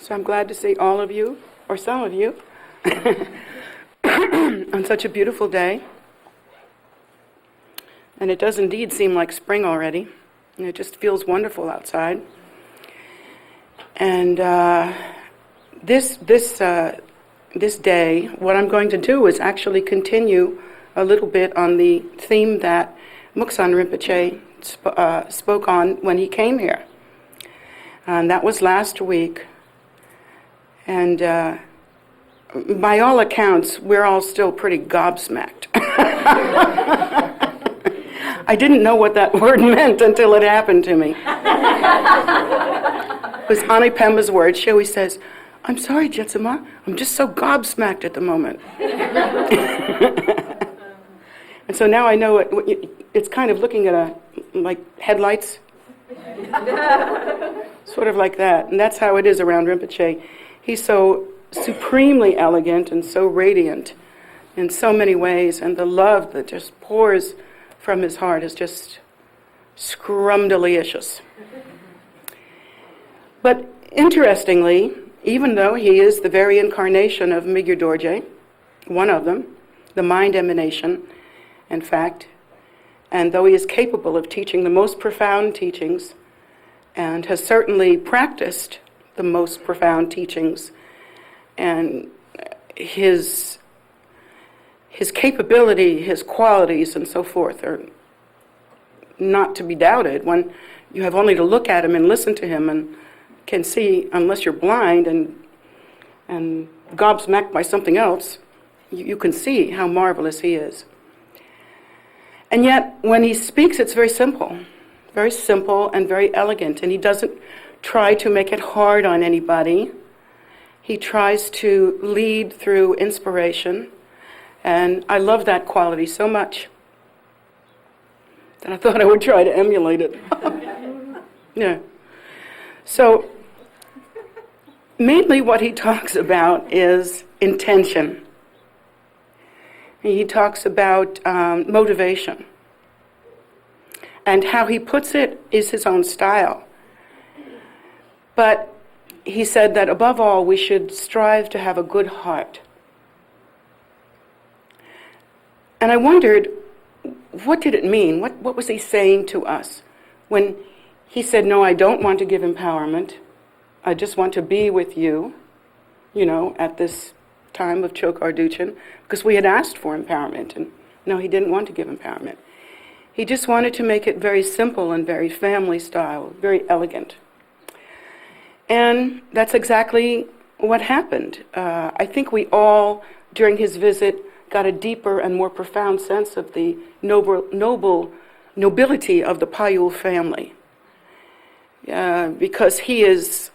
So I'm glad to see all of you, or some of you, on such a beautiful day. And it does indeed seem like spring already. And it just feels wonderful outside. And this day, what I'm going to do is actually continue a little bit on the theme that Muksan Rinpoche spoke on when he came here. And that was last week. And by all accounts, we're all still pretty gobsmacked. I didn't know what that word meant until it happened to me. It was Ani Pemba's word. She always says, "I'm sorry, Jetsunma, I'm just so gobsmacked at the moment." And so now I know it's kind of looking at like headlights. Sort of like that. And that's how it is around Rinpoche. He's so supremely elegant and so radiant in so many ways, and the love that just pours from his heart is just scrumdelicious. But interestingly, even though he is the very incarnation of Migyur Dorje, one of them, the mind emanation, in fact, and though he is capable of teaching the most profound teachings, and has certainly practiced the most profound teachings, and his capability, his qualities, and so forth are not to be doubted when you have only to look at him and listen to him and can see, unless you're blind and gobsmacked by something else, you can see how marvelous he is. And yet, when he speaks, it's very simple and very elegant, and he doesn't try to make it hard on anybody. He tries to lead through inspiration. And I love that quality so much that I thought I would try to emulate it. Yeah. So, mainly what he talks about is intention. He talks about motivation. And how he puts it is his own style. But he said that above all, we should strive to have a good heart. And I wondered, what did it mean? What was he saying to us when he said, "No, I don't want to give empowerment. I just want to be with you, at this time of Chokar Duchen," because we had asked for empowerment, and no, he didn't want to give empowerment. He just wanted to make it very simple and very family style, very elegant. And that's exactly what happened. I think we all, during his visit, got a deeper and more profound sense of the nobility of the Payul family. Because he is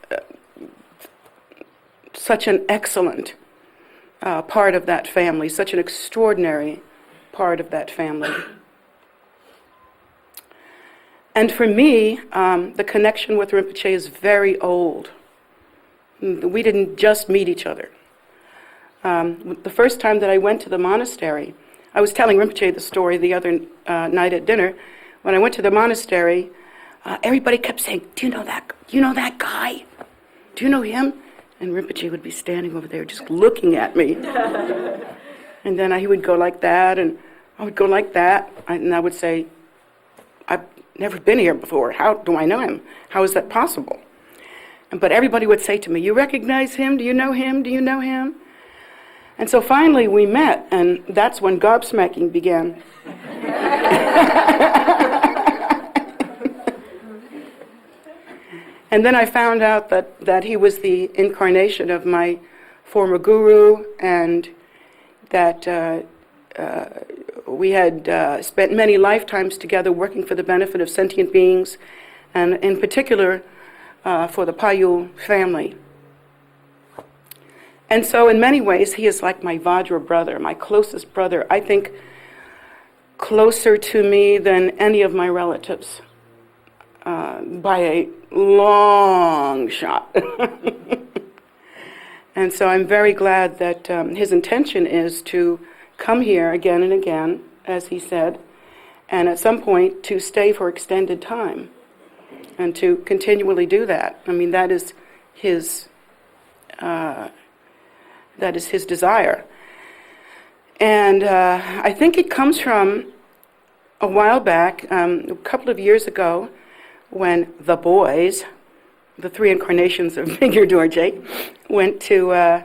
such an excellent part of that family, such an extraordinary part of that family. And for me, the connection with Rinpoche is very old. We didn't just meet each other. The first time that I went to the monastery, I was telling Rinpoche the story the other night at dinner. When I went to the monastery, everybody kept saying, "Do you know that guy? Do you know him?" And Rinpoche would be standing over there just looking at me. And then he would go like that, and I would go like that, and I would say, "I've never been here before. How do I know him? How is that possible?" But everybody would say to me, "You recognize him? Do you know him? Do you know him?" And so finally we met, and that's when gobsmacking began. And then I found out that he was the incarnation of my former guru, and that we had spent many lifetimes together working for the benefit of sentient beings, and in particular for the Payul family. And so in many ways, he is like my Vajra brother, my closest brother. I think closer to me than any of my relatives, by a long shot. And so I'm very glad that his intention is to come here again and again, as he said, and at some point to stay for extended time, and to continually do that. I mean, that is his that is his desire. And I think it comes from a while back, a couple of years ago, when the boys, the three incarnations of Figure Dorje, went to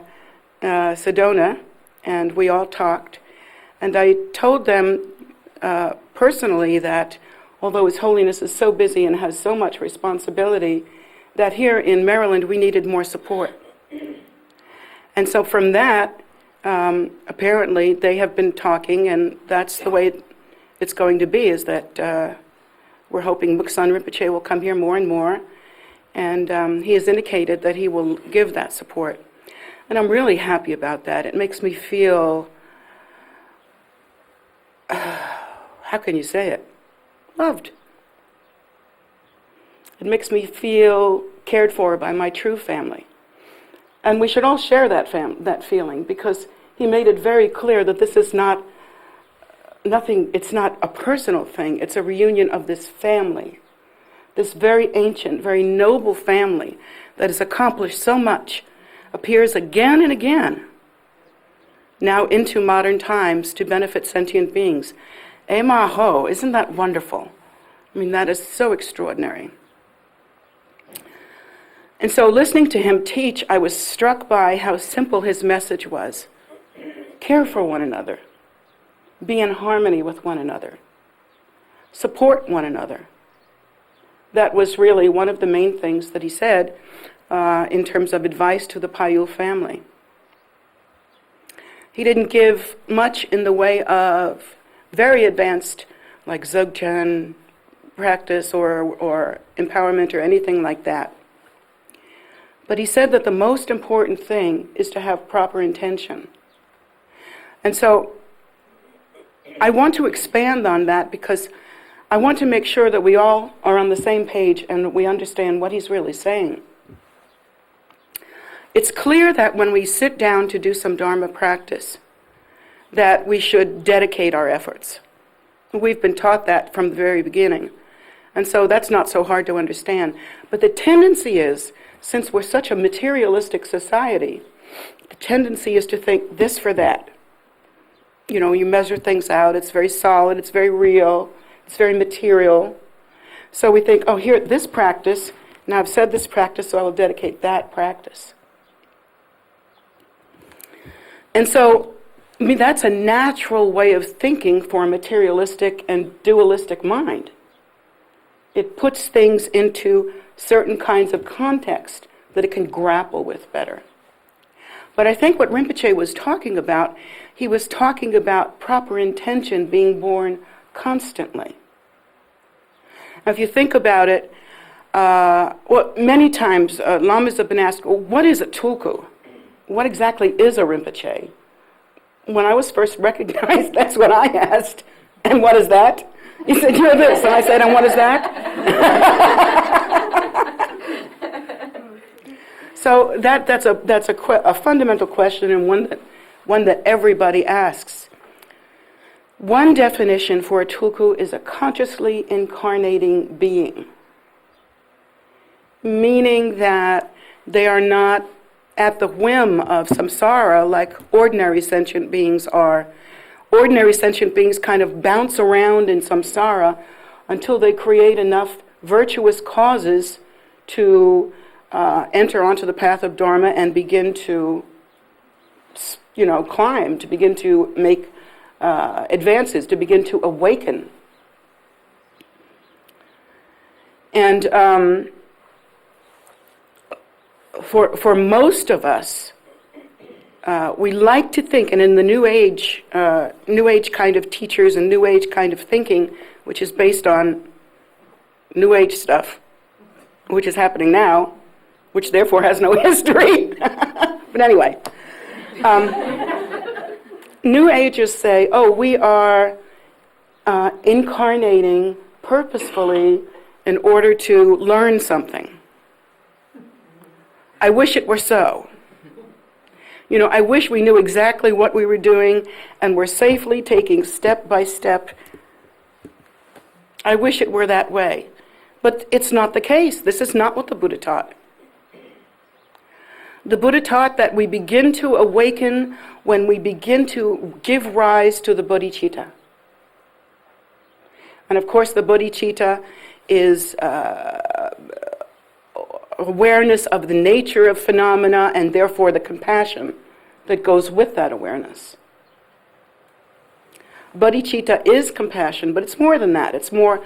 Sedona, and we all talked. And I told them personally that although His Holiness is so busy and has so much responsibility, that here in Maryland we needed more support. And so from that, apparently they have been talking, and that's the way it's going to be, is that we're hoping Muksan Rinpoche will come here more and more, and he has indicated that he will give that support. And I'm really happy about that. It makes me feel, how can you say it? Loved. It makes me feel cared for by my true family. And we should all share that feeling, because he made it very clear that this is not nothing, it's not a personal thing, it's a reunion of this family, this very ancient, very noble family that has accomplished so much, appears again and again now into modern times to benefit sentient beings. Emaho, isn't that wonderful? I mean, that is so extraordinary. And so listening to him teach, I was struck by how simple his message was. Care for one another. Be in harmony with one another. Support one another. That was really one of the main things that he said in terms of advice to the Payul family. He didn't give much in the way of very advanced, like Dzogchen practice or empowerment or anything like that. But he said that the most important thing is to have proper intention. And so I want to expand on that, because I want to make sure that we all are on the same page and we understand what he's really saying. It's clear that when we sit down to do some Dharma practice, that we should dedicate our efforts. We've been taught that from the very beginning. And so that's not so hard to understand. But the tendency is, since we're such a materialistic society, the tendency is to think this for that. You know, you measure things out, it's very solid, it's very real, it's very material. So we think, oh, here, this practice, now I've said this practice, so I will dedicate that practice. And so, I mean, that's a natural way of thinking for a materialistic and dualistic mind. It puts things into certain kinds of context that it can grapple with better. But I think what Rinpoche was talking about, he was talking about proper intention being born constantly. Now, if you think about it, many times lamas have been asked, well, what is a tulku? What exactly is a Rinpoche? When I was first recognized, that's what I asked. And what is that? He said, you're this. And I said, and what is that? So that's a fundamental question, and one that everybody asks. One definition for a tulku is a consciously incarnating being, meaning that they are not at the whim of samsara like ordinary sentient beings are. Ordinary sentient beings kind of bounce around in samsara until they create enough virtuous causes to enter onto the path of Dharma and begin to, climb, to begin to make advances, to begin to awaken. And for most of us, we like to think, and in the New Age kind of teachers and New Age kind of thinking, which is based on New Age stuff, which is happening now, which therefore has no history. But anyway, New Agers say, oh, we are incarnating purposefully in order to learn something. I wish it were so. I wish we knew exactly what we were doing and were safely taking step by step. I wish it were that way. But it's not the case. This is not what the Buddha taught. The Buddha taught that we begin to awaken when we begin to give rise to the bodhicitta. And of course, the bodhicitta is awareness of the nature of phenomena and therefore the compassion that goes with that awareness. Bodhicitta is compassion, but it's more than that. It's more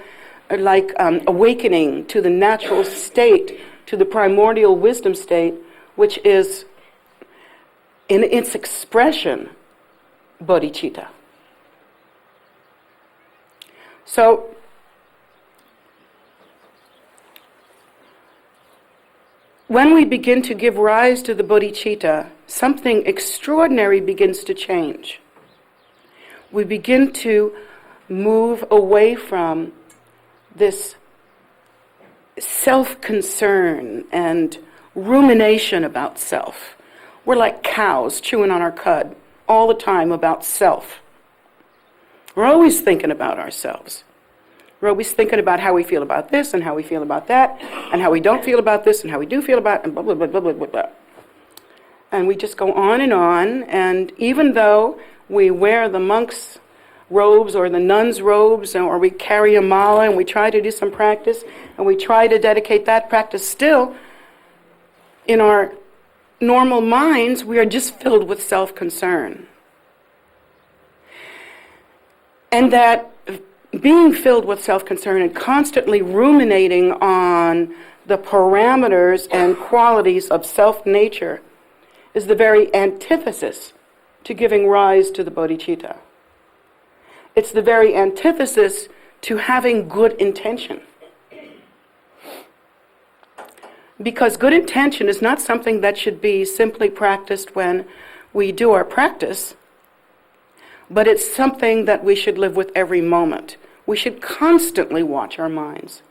like awakening to the natural state, to the primordial wisdom state, which is, in its expression, bodhicitta. So, when we begin to give rise to the bodhicitta, something extraordinary begins to change. We begin to move away from this self-concern and rumination about self. We're like cows chewing on our cud all the time about self. We're always thinking about ourselves. We're always thinking about how we feel about this and how we feel about that and how we don't feel about this and how we do feel about it and blah, blah, blah, blah, blah, blah, blah. And we just go on, and even though we wear the monk's robes or the nun's robes, or we carry a mala and we try to do some practice and we try to dedicate that practice, still, in our normal minds, we are just filled with self-concern. And that being filled with self-concern and constantly ruminating on the parameters and qualities of self-nature is the very antithesis to giving rise to the bodhicitta. It's the very antithesis to having good intention. Because good intention is not something that should be simply practiced when we do our practice, but it's something that we should live with every moment. We should constantly watch our minds.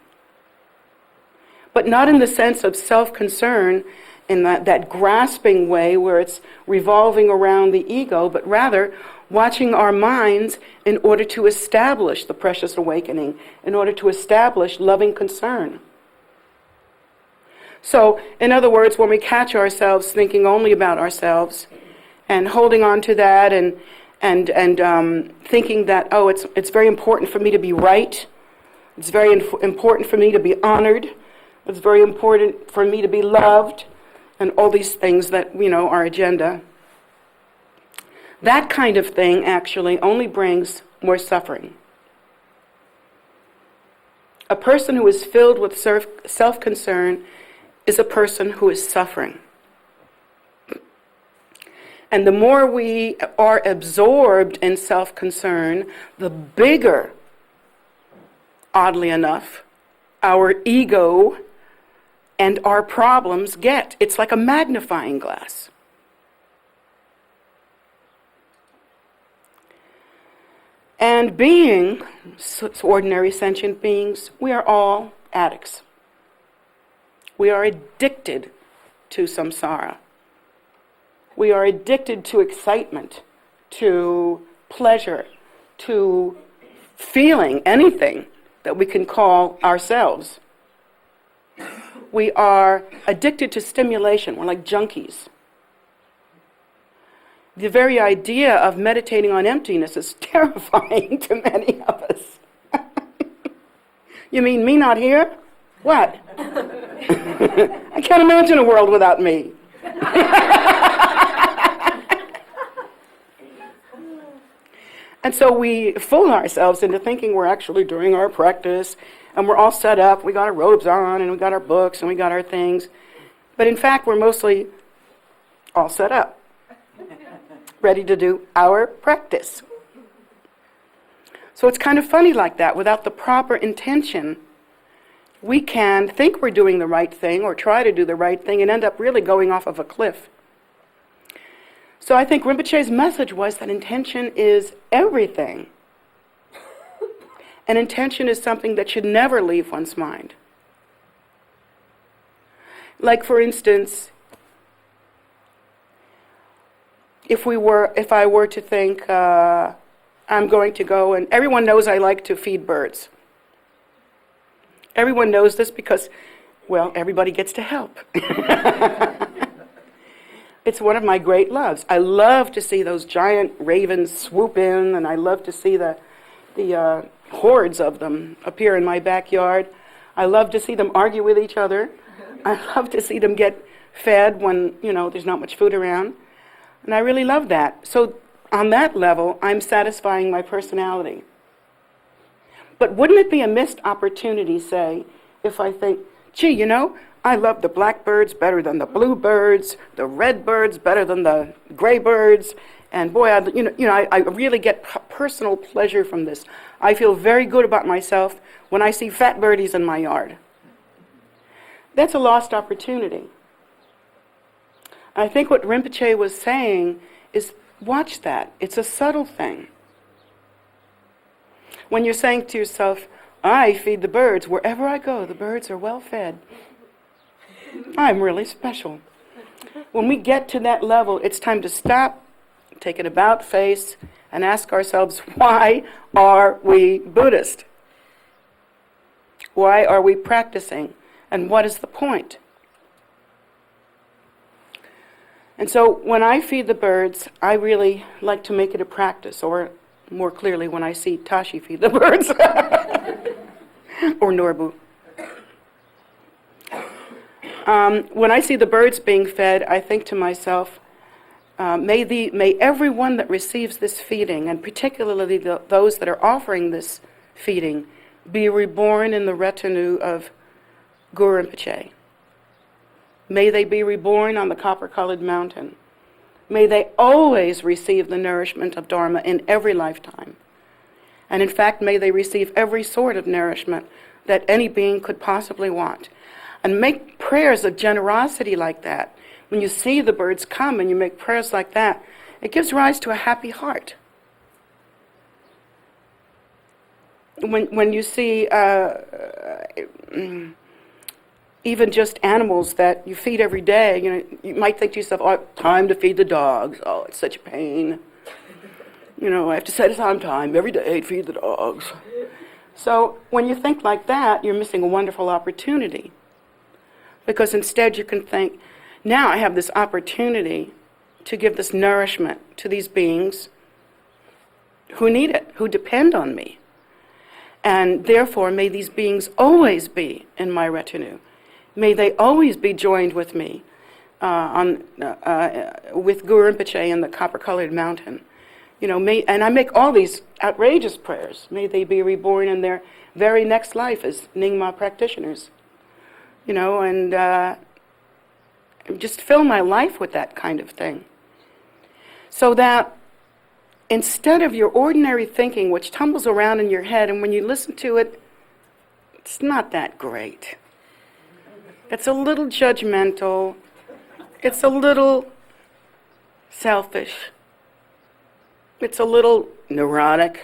But not in the sense of self-concern, in that grasping way where it's revolving around the ego, but rather watching our minds in order to establish the precious awakening, in order to establish loving concern. So, in other words, when we catch ourselves thinking only about ourselves and holding on to that and thinking that, oh, it's very important for me to be right, it's very important for me to be honored, it's very important for me to be loved, and all these things that, our agenda. That kind of thing actually only brings more suffering. A person who is filled with self-concern is a person who is suffering. And the more we are absorbed in self-concern, the bigger, oddly enough, our ego and our problems get. It's like a magnifying glass. And being ordinary sentient beings, we are all addicts. We are addicted to samsara. We are addicted to excitement, to pleasure, to feeling anything that we can call ourselves. We are addicted to stimulation. We're like junkies. The very idea of meditating on emptiness is terrifying to many of us. You mean me not here? What? I can't imagine a world without me. And so we fool ourselves into thinking we're actually doing our practice, and we're all set up, we got our robes on, and we got our books, and we got our things. But in fact, we're mostly all set up, ready to do our practice. So it's kind of funny like that. Without the proper intention, we can think we're doing the right thing or try to do the right thing and end up really going off of a cliff. So I think Rinpoche's message was that intention is everything. And intention is something that should never leave one's mind. Like, for instance, if I were to think, I'm going to go, and everyone knows I like to feed birds. Everyone knows this because, well, everybody gets to help. It's one of my great loves. I love to see those giant ravens swoop in, and I love to see the hordes of them appear in my backyard. I love to see them argue with each other. I love to see them get fed when, there's not much food around. And I really love that. So on that level, I'm satisfying my personality. But wouldn't it be a missed opportunity, say, if I think, gee, I love the blackbirds better than the bluebirds, the red birds better than the gray birds, and boy, I really get personal pleasure from this. I feel very good about myself when I see fat birdies in my yard. That's a lost opportunity. I think what Rinpoche was saying is, watch that. It's a subtle thing. When you're saying to yourself, I feed the birds, wherever I go, the birds are well fed. I'm really special. When we get to that level, it's time to stop, take an about face, and ask ourselves, why are we Buddhist? Why are we practicing? And what is the point? And so when I feed the birds, I really like to make it a practice, or more clearly, when I see Tashi feed the birds, or Norbu. When I see the birds being fed, I think to myself, may everyone that receives this feeding, and particularly those that are offering this feeding, be reborn in the retinue of Guru Rinpoche. May they be reborn on the copper-colored mountain. May they always receive the nourishment of Dharma in every lifetime. And in fact, may they receive every sort of nourishment that any being could possibly want. And make prayers of generosity like that. When you see the birds come and you make prayers like that, it gives rise to a happy heart. When you see even just animals that you feed every day, you might think to yourself, oh, time to feed the dogs. Oh, it's such a pain. I have to set aside time every day to feed the dogs. So when you think like that, you're missing a wonderful opportunity. Because instead you can think, now I have this opportunity to give this nourishment to these beings who need it, who depend on me. And therefore, may these beings always be in my retinue. May they always be joined with me with Guru Rinpoche in the copper-colored mountain. And I make all these outrageous prayers. May they be reborn in their very next life as Nyingma practitioners. And just fill my life with that kind of thing. So that instead of your ordinary thinking, which tumbles around in your head, and when you listen to it, it's not that great. It's a little judgmental. It's a little selfish. It's a little neurotic.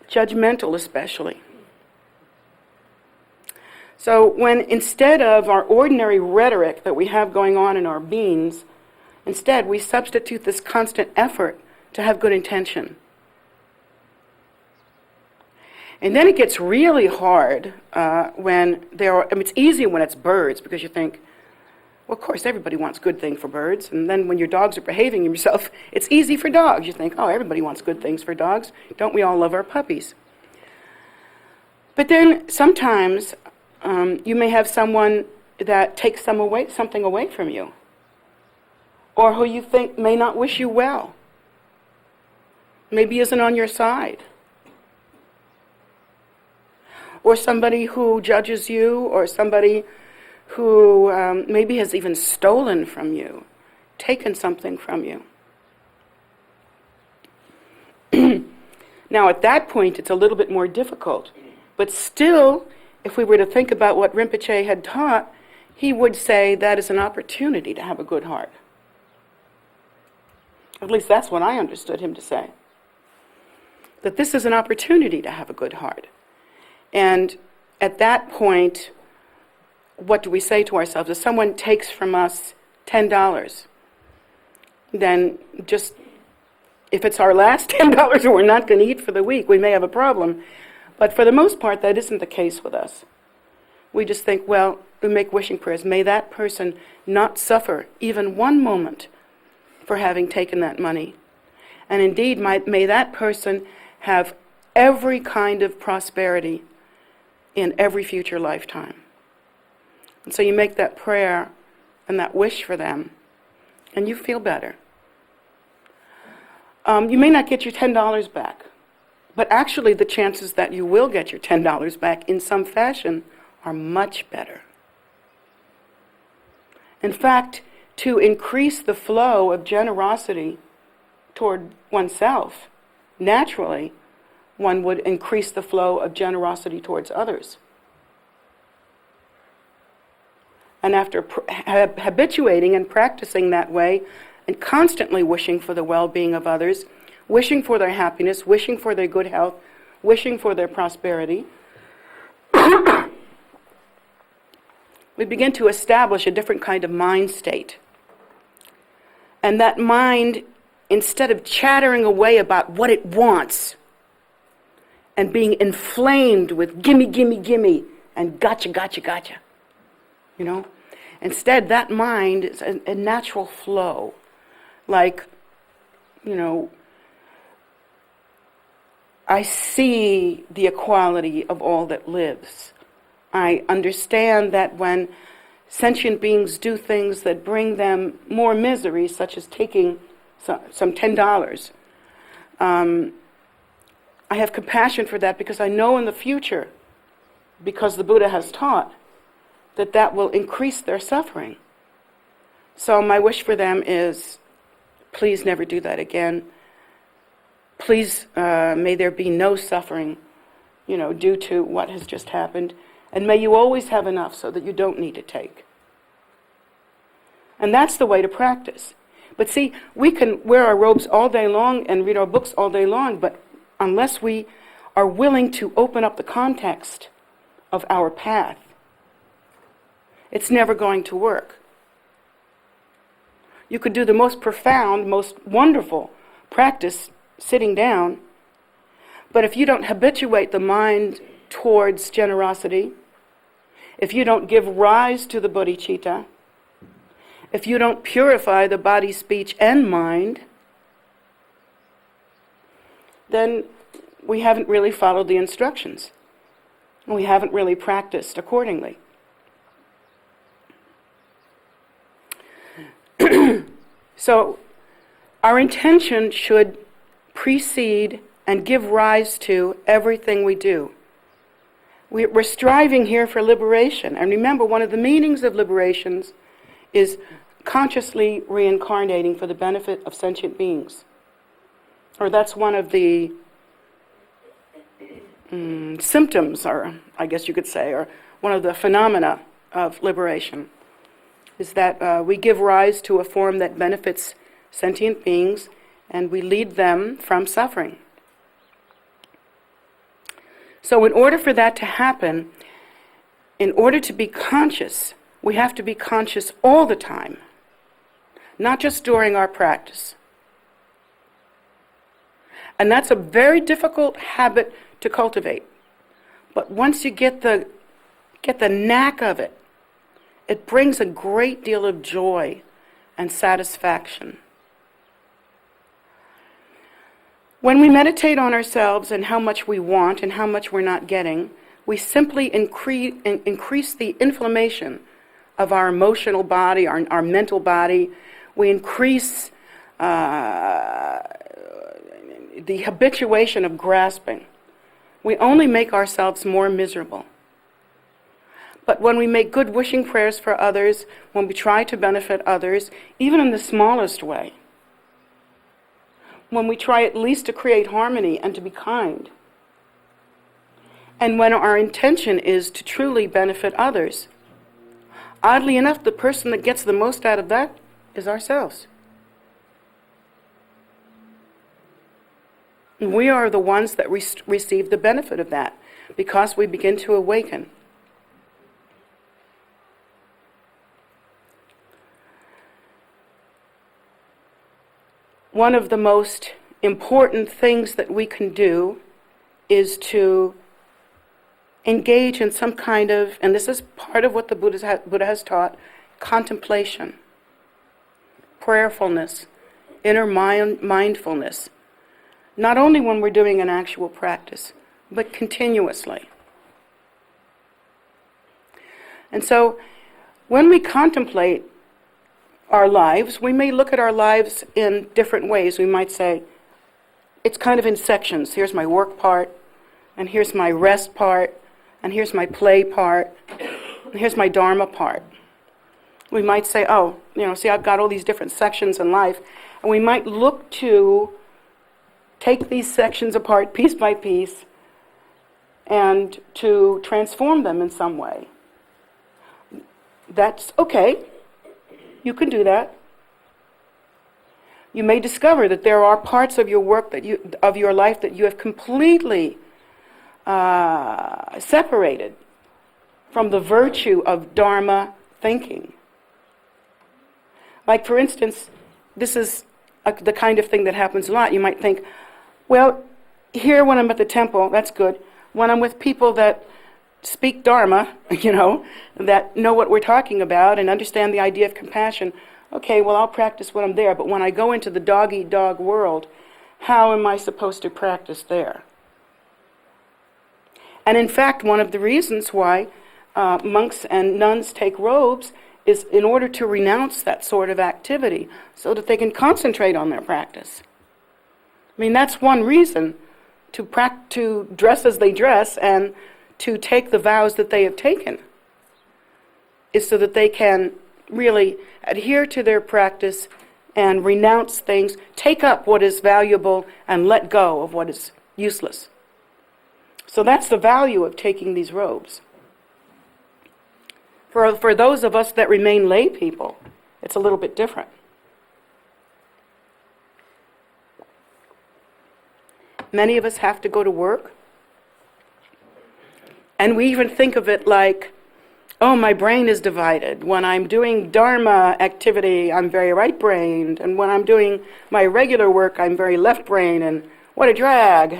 Judgmental especially. So when instead of our ordinary rhetoric that we have going on in our beings, instead we substitute this constant effort to have good intention. And then it gets really hard when it's easy when it's birds, because you think, well, of course, everybody wants good things for birds. And then when your dogs are behaving yourself, it's easy for dogs. You think, oh, everybody wants good things for dogs. Don't we all love our puppies? But then sometimes you may have someone that takes something away from you, or who you think may not wish you well, maybe isn't on your side, or somebody who judges you, or somebody who maybe has even stolen from you, taken something from you. Now at that point it's a little bit more difficult, but still, if we were to think about what Rinpoche had taught, he would say that is an opportunity to have a good heart. At least that's what I understood him to say. That this is an opportunity to have a good heart. And at that point, what do we say to ourselves? If someone takes from us $10, then just, if it's our last $10 and we're not going to eat for the week, we may have a problem. But for the most part, that isn't the case with us. we just think, well, we make wishing prayers. May that person not suffer even one moment for having taken that money. And indeed, may that person have every kind of prosperity in every future lifetime. And so you make that prayer and that wish for them, and you feel better. You may not get your $10 back, but actually the chances that you will get your $10 back in some fashion are much better. In fact, to increase the flow of generosity toward oneself, naturally, one would increase the flow of generosity towards others. And after habituating and practicing that way, and constantly wishing for the well-being of others, wishing for their happiness, wishing for their good health, wishing for their prosperity, we begin to establish a different kind of mind state. And that mind, instead of chattering away about what it wants and being inflamed with gimme, gimme, gimme, and gotcha, gotcha, gotcha, instead that mind is a natural flow. Like, I see the equality of all that lives. I understand that when sentient beings do things that bring them more misery, such as taking some $10, I have compassion for that because I know in the future, because the Buddha has taught, that will increase their suffering. So my wish for them is, please never do that again. Please, may there be no suffering, due to what has just happened. And may you always have enough so that you don't need to take. And that's the way to practice. But see, we can wear our robes all day long and read our books all day long, but unless we are willing to open up the context of our path, it's never going to work. You could do the most profound, most wonderful practice sitting down, but if you don't habituate the mind towards generosity, if you don't give rise to the bodhicitta, if you don't purify the body, speech, and mind, then we haven't really followed the instructions. We haven't really practiced accordingly. So our intention should precede and give rise to everything we do. We're striving here for liberation. And remember, one of the meanings of liberations is consciously reincarnating for the benefit of sentient beings. Or that's one of the symptoms, or I guess you could say, or one of the phenomena of liberation, is that we give rise to a form that benefits sentient beings and we lead them from suffering. So in order for that to happen, in order to be conscious, we have to be conscious all the time, not just during our practice. And that's a very difficult habit to cultivate. But once you get the knack of it, it brings a great deal of joy and satisfaction. When we meditate on ourselves and how much we want and how much we're not getting, we simply increase the inflammation of our emotional body, our mental body. We increase the habituation of grasping. We only make ourselves more miserable. But when we make good wishing prayers for others, when we try to benefit others, even in the smallest way, when we try at least to create harmony and to be kind, and when our intention is to truly benefit others, oddly enough, the person that gets the most out of that is ourselves. And we are the ones that receive the benefit of that because we begin to awaken. One of the most important things that we can do is to engage in some kind of, and this is part of what the Buddha has taught, contemplation, prayerfulness, inner mindfulness, not only when we're doing an actual practice, but continuously. And so, when we contemplate our lives, we may look at our lives in different ways. We might say, it's kind of in sections. Here's my work part, and here's my rest part, and here's my play part, and here's my Dharma part. We might say, oh, see, I've got all these different sections in life, and we might look to take these sections apart piece by piece and to transform them in some way. That's okay. You can do that. You may discover that there are parts of your work of your life that you have completely separated from the virtue of Dharma thinking. Like, for instance, this is the kind of thing that happens a lot. You might think, well, here when I'm at the temple, that's good. When I'm with people that speak Dharma, that know what we're talking about and understand the idea of compassion, okay, well, I'll practice when I'm there. But when I go into the dog-eat-dog world, how am I supposed to practice there? And in fact, one of the reasons why monks and nuns take robes is in order to renounce that sort of activity so that they can concentrate on their practice. I mean, that's one reason to dress as they dress and to take the vows that they have taken, is so that they can really adhere to their practice and renounce things, take up what is valuable and let go of what is useless. So that's the value of taking these robes. For those of us that remain lay people, it's a little bit different. Many of us have to go to work, and we even think of it like, oh, my brain is divided. When I'm doing Dharma activity, I'm very right-brained, and when I'm doing my regular work, I'm very left-brained, and what a drag.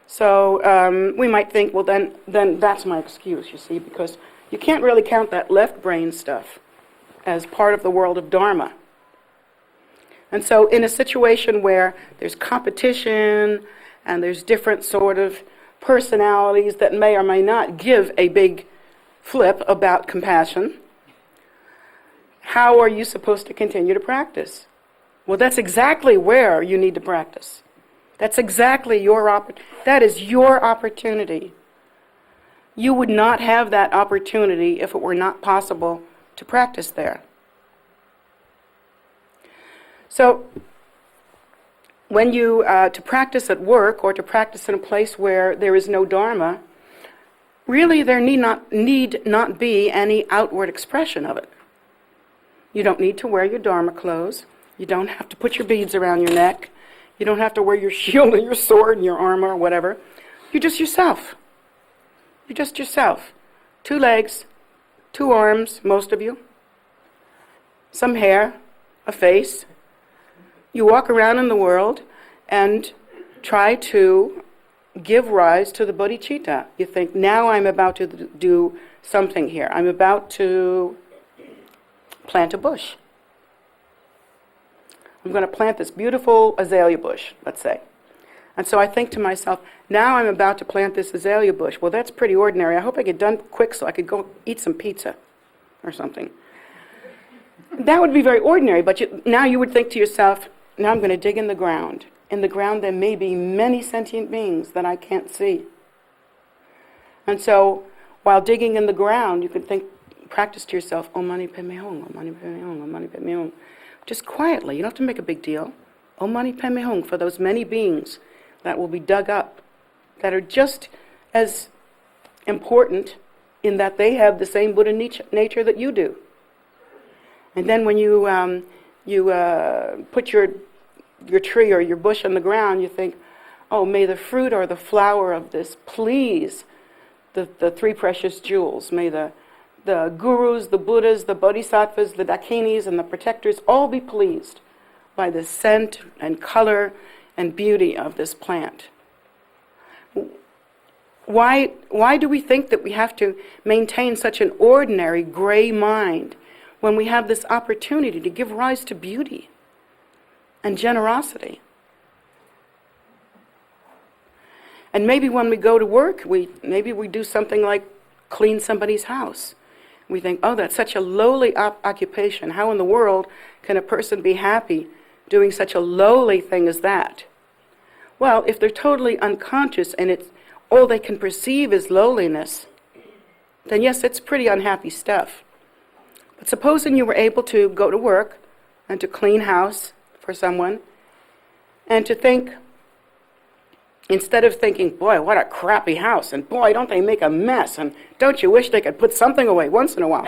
So we might think, well, then that's my excuse, you see, because you can't really count that left brain stuff as part of the world of Dharma. And so in a situation where there's competition and there's different sort of personalities that may or may not give a big flip about compassion, how are you supposed to continue to practice? Well, that's exactly where you need to practice. That's exactly your opportunity. That is your opportunity. You would not have that opportunity if it were not possible to practice there. So, when you, to practice at work or to practice in a place where there is no Dharma, really there need not be any outward expression of it. You don't need to wear your Dharma clothes. You don't have to put your beads around your neck. You don't have to wear your shield and your sword and your armor or whatever. You're just yourself. You're just yourself. 2 legs, 2 arms, most of you. Some hair, a face. You walk around in the world and try to give rise to the bodhicitta. You think, now I'm about to do something here. I'm about to plant a bush. I'm going to plant this beautiful azalea bush, let's say. And so I think to myself, now I'm about to plant this azalea bush. Well, that's pretty ordinary. I hope I get done quick so I could go eat some pizza or something. That would be very ordinary, but now you would think to yourself, now I'm going to dig in the ground. In the ground there may be many sentient beings that I can't see. And so, while digging in the ground, you can practice to yourself, Om Mani Padme Hum, Om Mani Padme Hum, Om Mani Padme Hum. Just quietly, you don't have to make a big deal. Om Mani Padme Hum for those many beings that will be dug up, that are just as important in that they have the same Buddha nature that you do. And then when you put your tree or your bush on the ground, you think, oh, may the fruit or the flower of this please the 3 precious jewels. May the gurus, the Buddhas, the bodhisattvas, the dakinis, and the protectors all be pleased by the scent and color and beauty of this plant. Why do we think that we have to maintain such an ordinary gray mind when we have this opportunity to give rise to beauty and generosity? And maybe when we go to work, maybe we do something like clean somebody's house. We think, oh, that's such a lowly occupation. How in the world can a person be happy doing such a lowly thing as that? Well, if they're totally unconscious and it's all they can perceive is lowliness, then yes, it's pretty unhappy stuff. But supposing you were able to go to work and to clean house for someone, and to think, instead of thinking, boy, what a crappy house, and boy, don't they make a mess, and don't you wish they could put something away once in a while?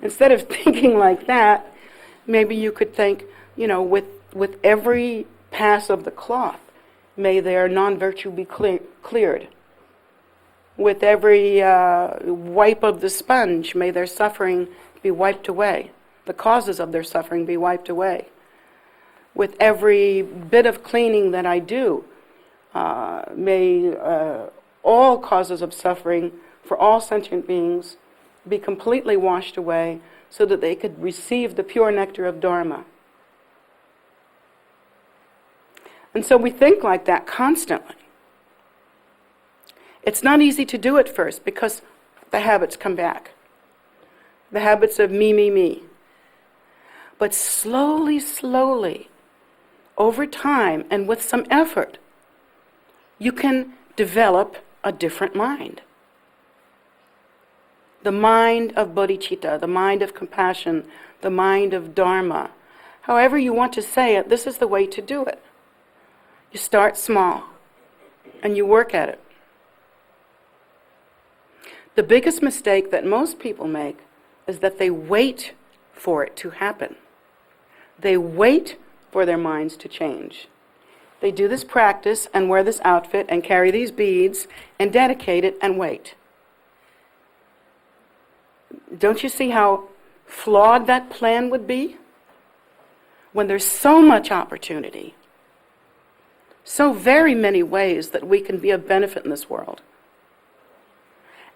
Instead of thinking like that, maybe you could think, with every pass of the cloth, may their non-virtue be cleared. With every wipe of the sponge, may their suffering be wiped away. The causes of their suffering be wiped away. With every bit of cleaning that I do, may all causes of suffering for all sentient beings be completely washed away so that they could receive the pure nectar of Dharma. And so we think like that constantly. It's not easy to do at first because the habits come back. The habits of me, me, me. But slowly, slowly, over time and with some effort, you can develop a different mind. The mind of bodhicitta, the mind of compassion, the mind of dharma. However you want to say it, this is the way to do it. You start small and you work at it. The biggest mistake that most people make is that they wait for it to happen. They wait for their minds to change. They do this practice and wear this outfit and carry these beads and dedicate it and wait. Don't you see how flawed that plan would be? When there's so much opportunity, so very many ways that we can be of benefit in this world.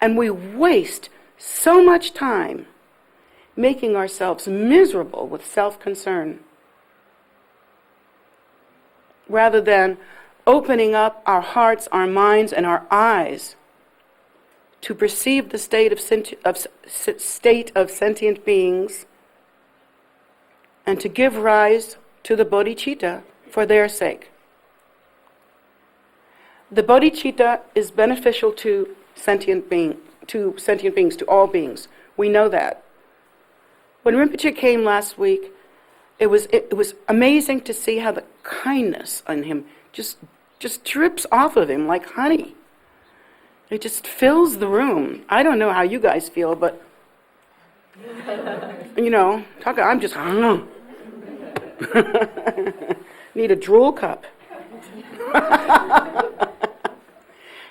And we waste so much time making ourselves miserable with self-concern, rather than opening up our hearts, our minds, and our eyes to perceive the state of sentient beings and to give rise to the bodhicitta for their sake. The bodhicitta is beneficial to sentient beings, to all beings. We know that. When Rinpoche came last week, it was amazing to see how the kindness on him just drips off of him like honey. It just fills the room. I don't know how you guys feel, but I'm just need a drool cup.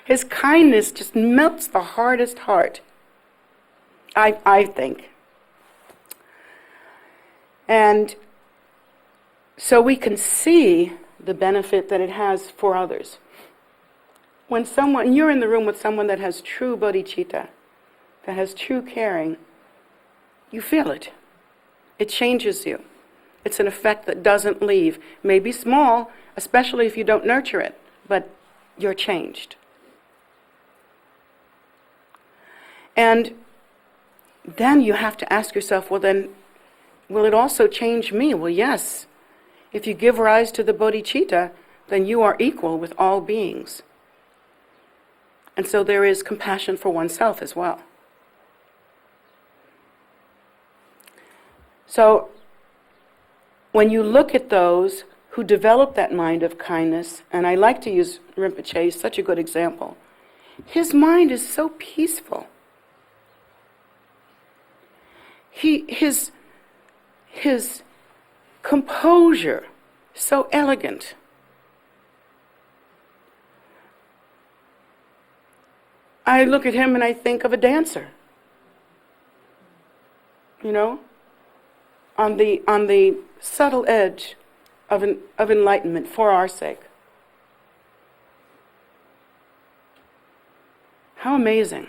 His kindness just melts the hardest heart, I think. And so we can see the benefit that it has for others. When you're in the room with someone that has true bodhicitta, that has true caring, you feel it. It changes you. It's an effect that doesn't leave. Maybe small, especially if you don't nurture it, but you're changed. And then you have to ask yourself, well then, will it also change me? Well, yes. If you give rise to the bodhicitta, then you are equal with all beings. And so there is compassion for oneself as well. So when you look at those who develop that mind of kindness, and I like to use Rinpoche, he's such a good example. His mind is so peaceful. His composure, so elegant. I look at him and I think of a dancer. On the subtle edge of enlightenment for our sake. How amazing.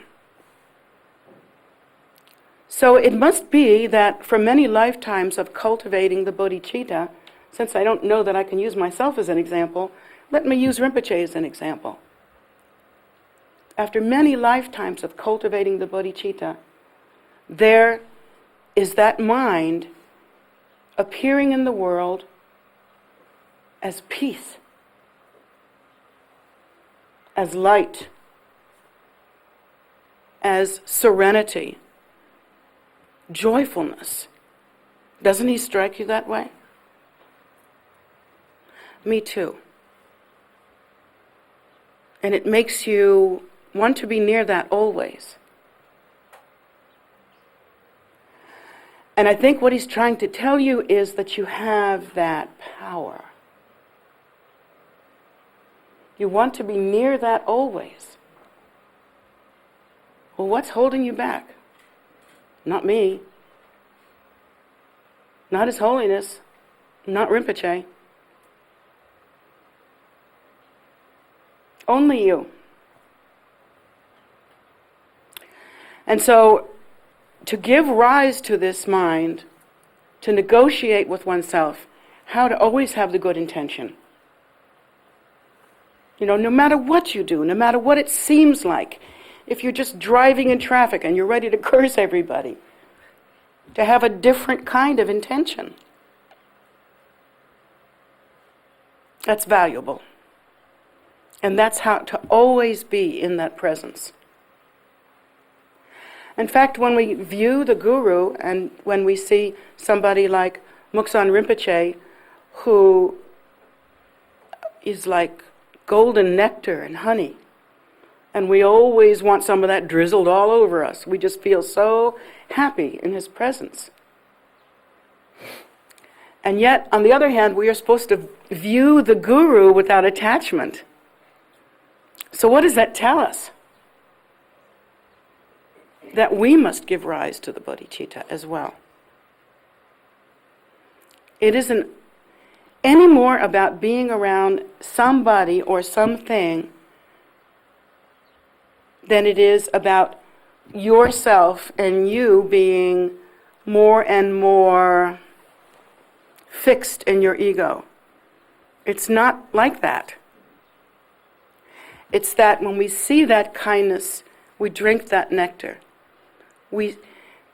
So it must be that for many lifetimes of cultivating the bodhicitta, since I don't know that I can use myself as an example, let me use Rinpoche as an example. After many lifetimes of cultivating the bodhicitta, there is that mind appearing in the world as peace, as light, as serenity, joyfulness. Doesn't he strike you that way? Me too. And it makes you want to be near that always. And I think what he's trying to tell you is that you have that power. You want to be near that always. Well, what's holding you back? Not me. Not His Holiness. Not Rinpoche. Only you. And so, to give rise to this mind, to negotiate with oneself, how to always have the good intention. You know, no matter what you do, no matter what it seems like, if you're just driving in traffic and you're ready to curse everybody, to have a different kind of intention. That's valuable. And that's how to always be in that presence. In fact, when we view the Guru and when we see somebody like Muksan Rinpoche, who is like golden nectar and honey, and we always want some of that drizzled all over us. We just feel so happy in his presence. And yet, on the other hand, we are supposed to view the Guru without attachment. So what does that tell us? That we must give rise to the bodhicitta as well. It isn't any more about being around somebody or something than it is about yourself and you being more and more fixed in your ego. It's not like that. It's that when we see that kindness, we drink that nectar.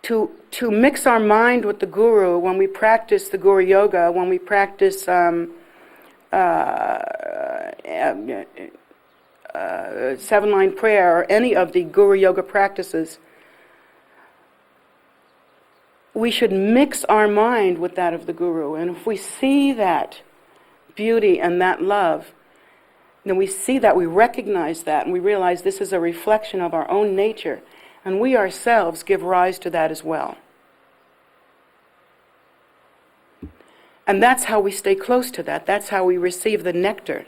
To mix our mind with the Guru, when we practice the Guru Yoga, when we practice seven-line prayer, or any of the Guru Yoga practices, we should mix our mind with that of the Guru. And if we see that beauty and that love, then we see that, we recognize that, and we realize this is a reflection of our own nature, and we ourselves give rise to that as well. And that's how we stay close to that. That's how we receive the nectar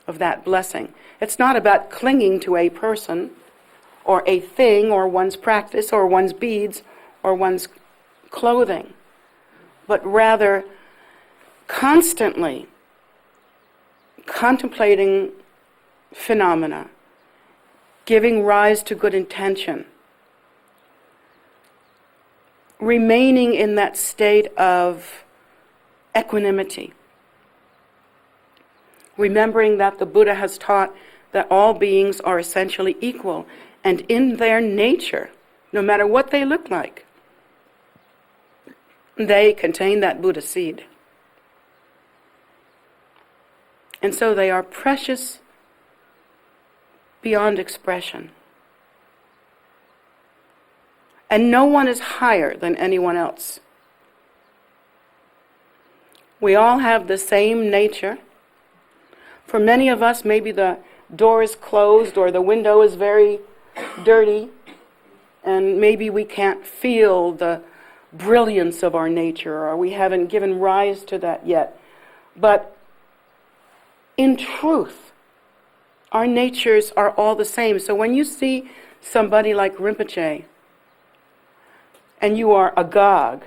of that blessing. It's not about clinging to a person or a thing or one's practice or one's beads or one's clothing, but rather constantly contemplating phenomena, giving rise to good intention, remaining in that state of equanimity, remembering that the Buddha has taught that all beings are essentially equal, and in their nature, no matter what they look like, they contain that Buddha seed. And so they are precious beyond expression. And no one is higher than anyone else. We all have the same nature. For many of us, maybe the door is closed or the window is very dirty, and maybe we can't feel the brilliance of our nature, or we haven't given rise to that yet. But in truth, our natures are all the same. So when you see somebody like Rinpoche, and you are agog,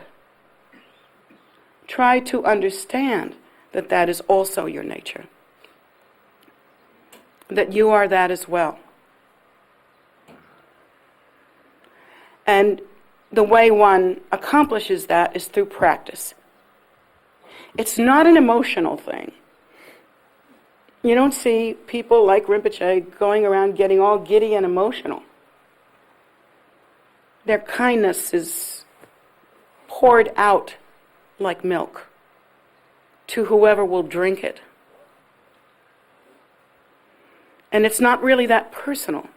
try to understand that that is also your nature. That you are that as well. And the way one accomplishes that is through practice. It's not an emotional thing. You don't see people like Rinpoche going around getting all giddy and emotional. Their kindness is poured out like milk to whoever will drink it. And it's not really that personal.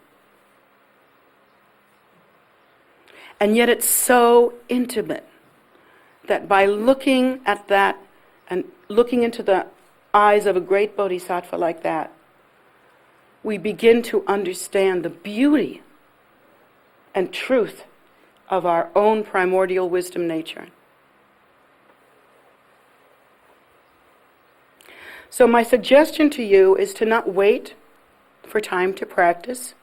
And yet it's so intimate that by looking at that and looking into the eyes of a great bodhisattva like that, we begin to understand the beauty and truth of our own primordial wisdom nature. So my suggestion to you is to not wait for time to practice,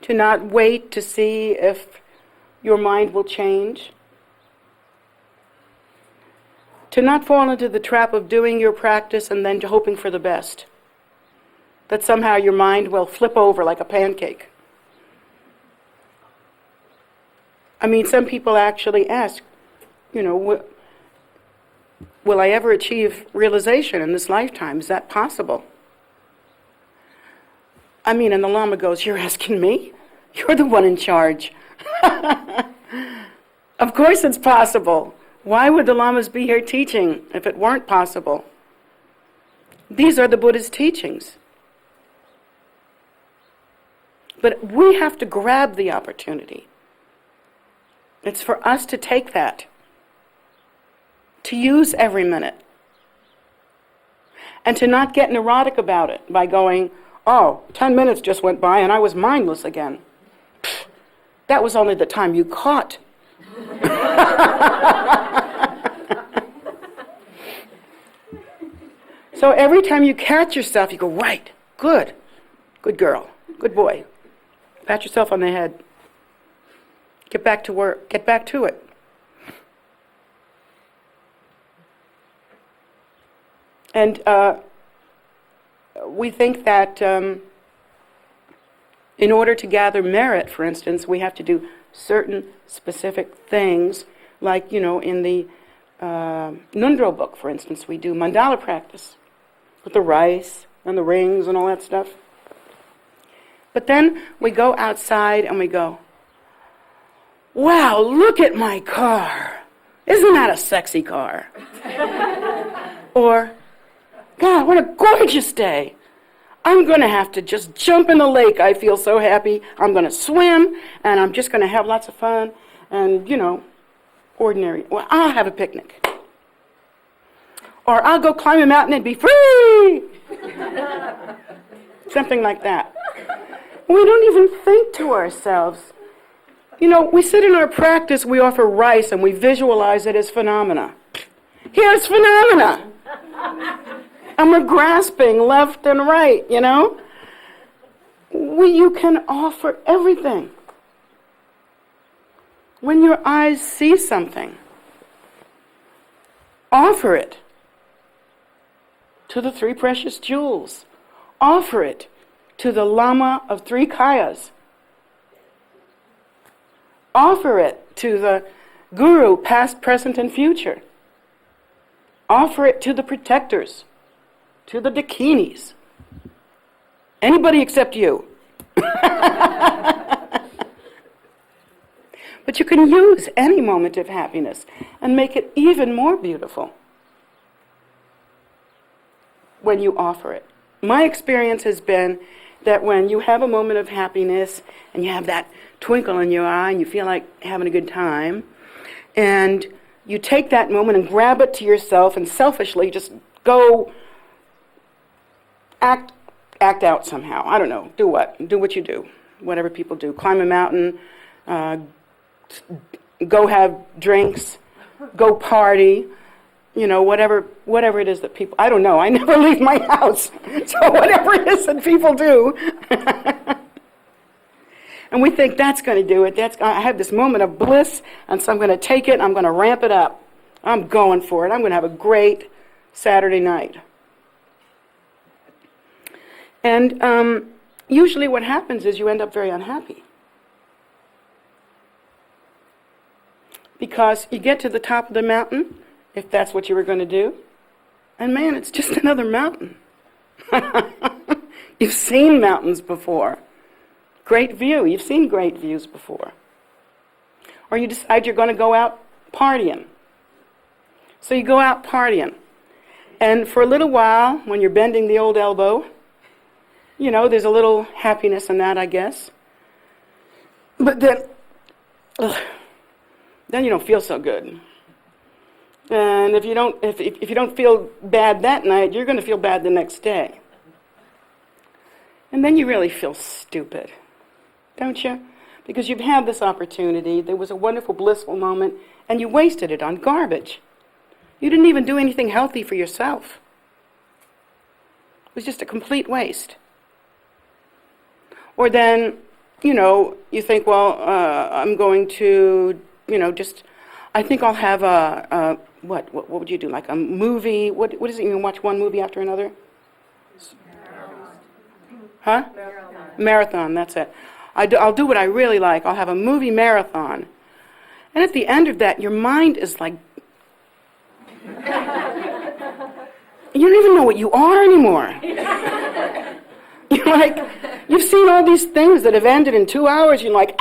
to not wait to see if your mind will change, to not fall into the trap of doing your practice and then hoping for the best, that somehow your mind will flip over like a pancake. I mean, some people actually ask, will I ever achieve realization in this lifetime? Is that possible? I mean, and the Lama goes, you're asking me? You're the one in charge. Of course it's possible. Why would the Lamas be here teaching if it weren't possible? These are the Buddha's teachings. But we have to grab the opportunity. It's for us to take that, to use every minute, and to not get neurotic about it by going, 10 minutes just went by and I was mindless again. That was only the time you caught. So every time you catch yourself, you go, right, good girl, good boy. Pat yourself on the head. Get back to work, get back to it. And we think that in order to gather merit, for instance, we have to do certain specific things, like, in the Nundro book, for instance, we do mandala practice with the rice and the rings and all that stuff. But then we go outside and we go, wow, look at my car. Isn't that a sexy car? Or, God, what a gorgeous day. I'm going to have to just jump in the lake. I feel so happy. I'm going to swim, and I'm just going to have lots of fun. And, ordinary. Well, I'll have a picnic. Or I'll go climb a mountain and be free. Something like that. We don't even think to ourselves. We sit in our practice, we offer rice, and we visualize it as phenomena. Here's phenomena. And we're grasping left and right, You can offer everything. When your eyes see something, offer it to the three precious jewels. Offer it to the Lama of three kayas. Offer it to the Guru, past, present, and future. Offer it to the protectors, to the dakinis. Anybody except you. But you can use any moment of happiness and make it even more beautiful when you offer it. My experience has been that when you have a moment of happiness and you have that twinkle in your eye and you feel like having a good time, and you take that moment and grab it to yourself and selfishly just go act out somehow. I don't know. Do what? Do what you do. Whatever people do. Climb a mountain, go have drinks, go party, whatever it is that people, I don't know. I never leave my house. So whatever it is that people do. And we think that's going to do it. I have this moment of bliss, and so I'm going to take it, and I'm going to ramp it up. I'm going for it. I'm going to have a great Saturday night. And usually what happens is you end up very unhappy. Because you get to the top of the mountain, if that's what you were going to do, and man, it's just another mountain. You've seen mountains before. Great view. You've seen great views before. Or you decide you're going to go out partying. So you go out partying. And for a little while, when you're bending the old elbow, you know, there's a little happiness in that, I guess. But then you don't feel so good. And if you don't feel bad that night, you're going to feel bad the next day. And then you really feel stupid, don't you? Because you've had this opportunity, there was a wonderful, blissful moment, and you wasted it on garbage. You didn't even do anything healthy for yourself. It was just a complete waste. Or then, you know, you think, well, I'm going to, you know, I think I'll have what would you do, like a movie? What is it, you can watch one movie after another? Huh? Marathon, that's it. I'll do what I really like. I'll have a movie marathon. And at the end of that, your mind is like, you don't even know what you are anymore. You're like, you've seen all these things that have ended in 2 hours. You're like,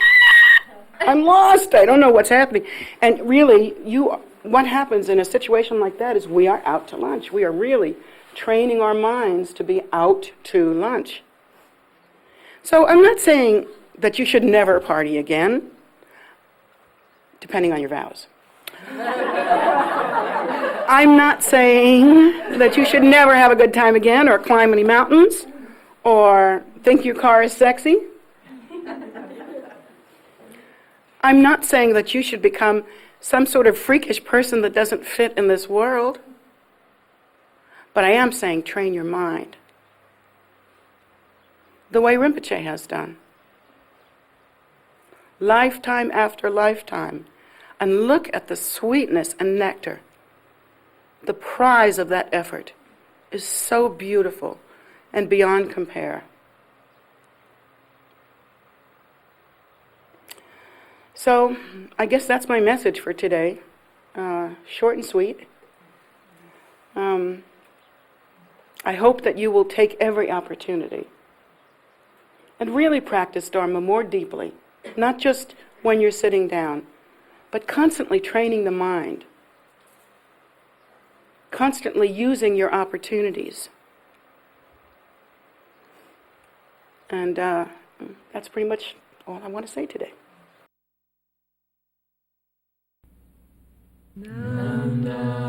I'm lost. I don't know what's happening. And really, what happens in a situation like that is we are out to lunch. We are really training our minds to be out to lunch. So I'm not saying that you should never party again, depending on your vows. I'm not saying that you should never have a good time again or climb any mountains or think your car is sexy. I'm not saying that you should become some sort of freakish person that doesn't fit in this world. But I am saying train your mind. The way Rinpoche has done. Lifetime after lifetime. And look at the sweetness and nectar. The prize of that effort is so beautiful and beyond compare. So, I guess that's my message for today. Short and sweet. I hope that you will take every opportunity and really practice Dharma more deeply, not just when you're sitting down, but constantly training the mind, constantly using your opportunities. And that's pretty much all I want to say today. Nanda.